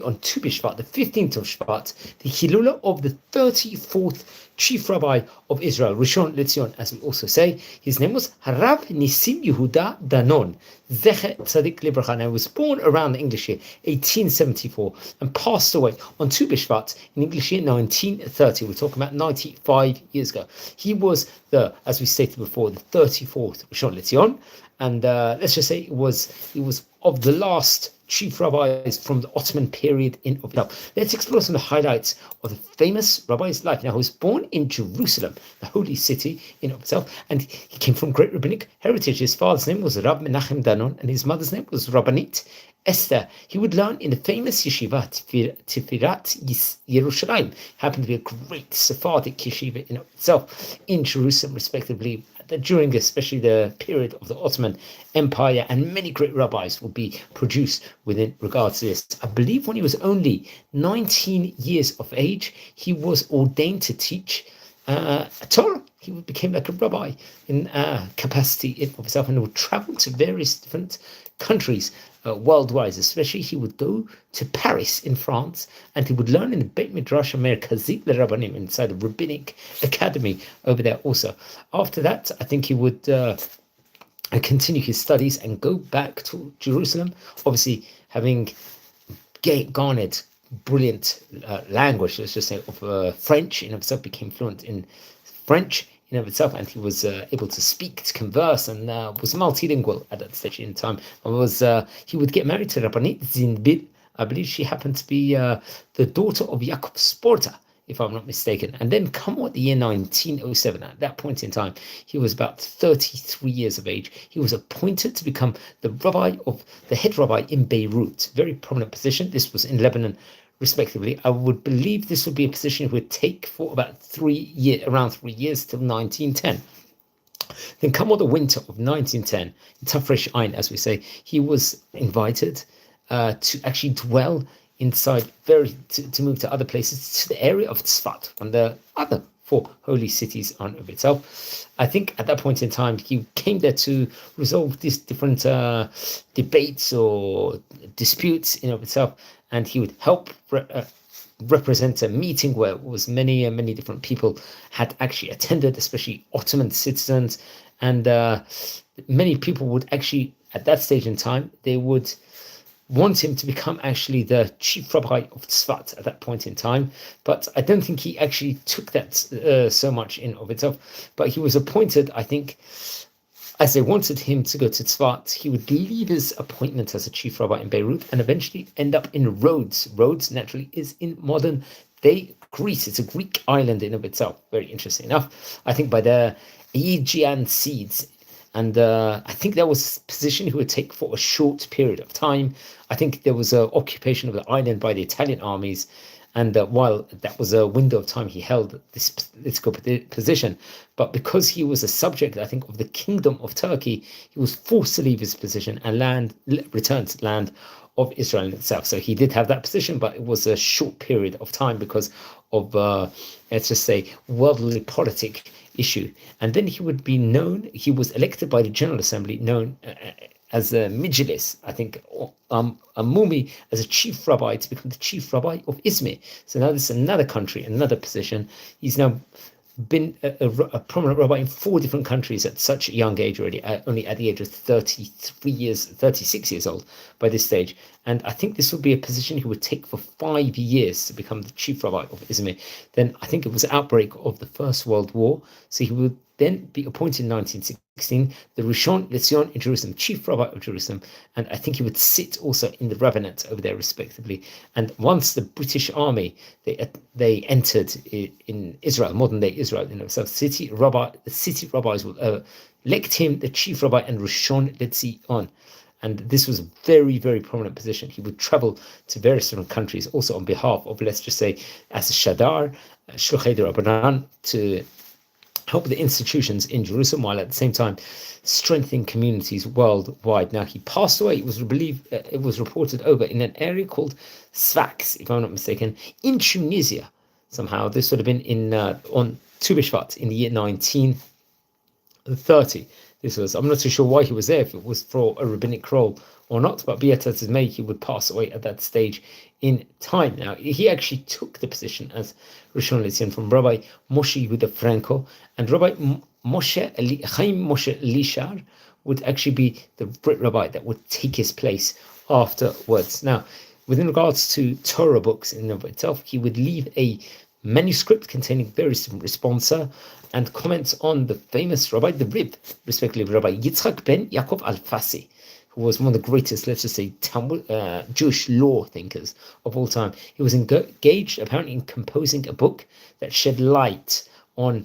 on Tu B'Shvat, the 15th of Shvat, the Hilula of the 34th chief rabbi of Israel, Rishon Lezion, as we also say. His name was Harav Nissim Yehudah Danon, Zecher Tzadik Libracha. Now, he was born around the English year 1874 and passed away on Tu B'Shvat in English year 1930. We're talking about 95 years ago. He was as we stated before, the 34th Rishon Lezion, and let's just say he was of the last chief rabbis from the Ottoman period in of itself. Let's explore some of the highlights of the famous rabbi's life. Now, he was born in Jerusalem, the holy city in of itself, and he came from great rabbinic heritage. His father's name was Rabbi Menachem Danon, and his mother's name was Rabbanit Esther. He would learn in the famous yeshiva Tifirat Yerushalayim, happened to be a great Sephardic yeshiva in itself in Jerusalem, respectively, during especially the period of the Ottoman Empire, and many great rabbis will be produced within regards to this. I believe when he was only 19 years of age, he was ordained to teach Torah. He became like a rabbi in capacity of himself, and would travel to various different countries worldwide. Especially, he would go to Paris in France, and he would learn in the Beit Midrash Merkazit LeRabbanim, inside the rabbinic academy over there also. After that, I think he would continue his studies and go back to Jerusalem, obviously having garnered brilliant language, let's just say, of French in himself, became fluent in French in of itself, and he was able to speak, to converse, and was multilingual at that stage in time. And he would get married to Rabbanit Zinbil. I believe she happened to be the daughter of Yaakov Sporta, if I'm not mistaken. And then come what the year 1907, at that point in time, he was about 33 years of age. He was appointed to become the head rabbi in Beirut, very prominent position. This was in Lebanon, respectively. I would believe this would be a position he would take for about around 3 years till 1910. Then come all the winter of 1910, in Tafresh Ein, as we say, he was invited to actually dwell inside, to move to other places, to the area of Tzfat, one of the other 4 holy cities on of itself. I think at that point in time, he came there to resolve these different debates or disputes in of itself, and he would help represent a meeting where it was many different people had actually attended, especially Ottoman citizens, and many people would actually, at that stage in time, they would want him to become actually the chief rabbi of Tzfat at that point in time. But I don't think he actually took that so much in of itself. But he was appointed, I think, as they wanted him to go to Tzfat, he would leave his appointment as a chief rabbi in Beirut and eventually end up in Rhodes. Rhodes, naturally, is in modern day Greece. It's a Greek island in of itself. Very interesting enough. I think by the Aegean Seas. And I think that was a position he would take for a short period of time. I think there was an occupation of the island by the Italian armies. And while that was a window of time, he held this political position. But because he was a subject, I think, of the Kingdom of Turkey, he was forced to leave his position and return to the land of Israel itself. So he did have that position, but it was a short period of time because of, let's just say, worldly politic issue. And then he would be he was elected by the General Assembly, known as a Mijlis, I think, a Mumi, as a chief rabbi, to become the chief rabbi of Izmir. So now this is another country, another position. He's now been a prominent rabbi in 4 different countries at such a young age already, only at the age of 36 years old by this stage. And I think this would be a position he would take for 5 years to become the chief rabbi of Izmir. Then I think it was the outbreak of the First World War. So he would then be appointed in 1916, the Rishon Lezion in Jerusalem, chief rabbi of Jerusalem, and I think he would sit also in the rabbinate over there, respectively. And once the British Army they entered in Israel, modern day Israel, so the city rabbis would elect him the chief rabbi and Rishon Lezion. And this was a very, very prominent position. He would travel to various different countries, also on behalf of, let's just say, as a Shadar, Shluchei Rabbanan, to help the institutions in Jerusalem, while at the same time strengthening communities worldwide. Now, he passed away, it was reported over in an area called Sfax, if I'm not mistaken, in Tunisia. Somehow, this would have been on Tu B'Shvat in the year 1930. I'm not too sure why he was there, if it was for a rabbinic role or not, but be it as it may, he would pass away at that stage in time. Now, he actually took the position as Rishon Lezion from Rabbi Moshe Yehudah Franco, and Rabbi Chaim Moshe Lishar would actually be the great rabbi that would take his place afterwards. Now, within regards to Torah books in and of itself, he would leave a manuscript containing various different responsa and comments on the famous Rabbi, the Rib, respectively Rabbi Yitzchak ben Yaakov Alfasi, who was one of the greatest, let's just say, Jewish law thinkers of all time. He was engaged, apparently, in composing a book that shed light on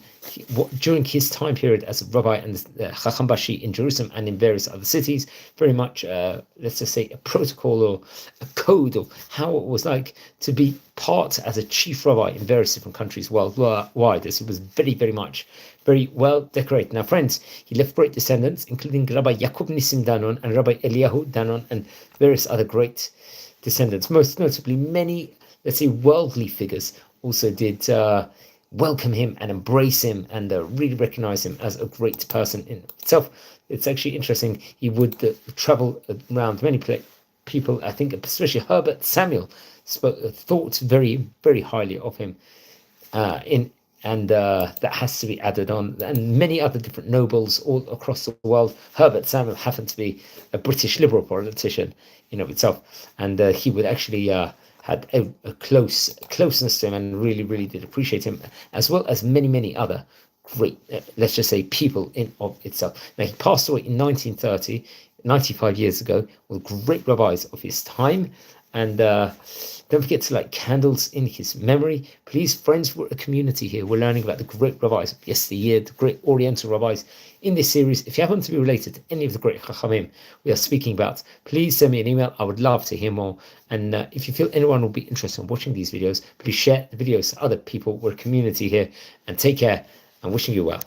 during his time period as a rabbi and the Chacham Bashi in Jerusalem and in various other cities, very much, let's just say, a protocol or a code of how it was like to be part as a chief rabbi in various different countries worldwide, as he was very, very much, very well decorated. Now, friends, he left great descendants, including Rabbi Yaakov Nissim Danon and Rabbi Eliyahu Danon and various other great descendants. Most notably, many, let's say, worldly figures also did welcome him and embrace him and really recognize him as a great person in itself. It's actually interesting. He would travel around many people. I think especially Herbert Samuel thought very, very highly of him. That has to be added on, and many other different nobles all across the world. Herbert Samuel happened to be a British Liberal politician in of itself, and he would actually had a closeness to him and really, really did appreciate him, as well as many, many other great, let's just say, people in of itself. Now, he passed away in 1930, 95 years ago, with great rabbis of his time, and don't forget to light candles in his memory. Please, friends, we're a community here. We're learning about the great rabbis of yesteryear, the great Oriental rabbis in this series. If you happen to be related to any of the great Chachamim we are speaking about, please send me an email. I would love to hear more. And if you feel anyone will be interested in watching these videos, please share the videos to other people. We're a community here. And take care, and wishing you well.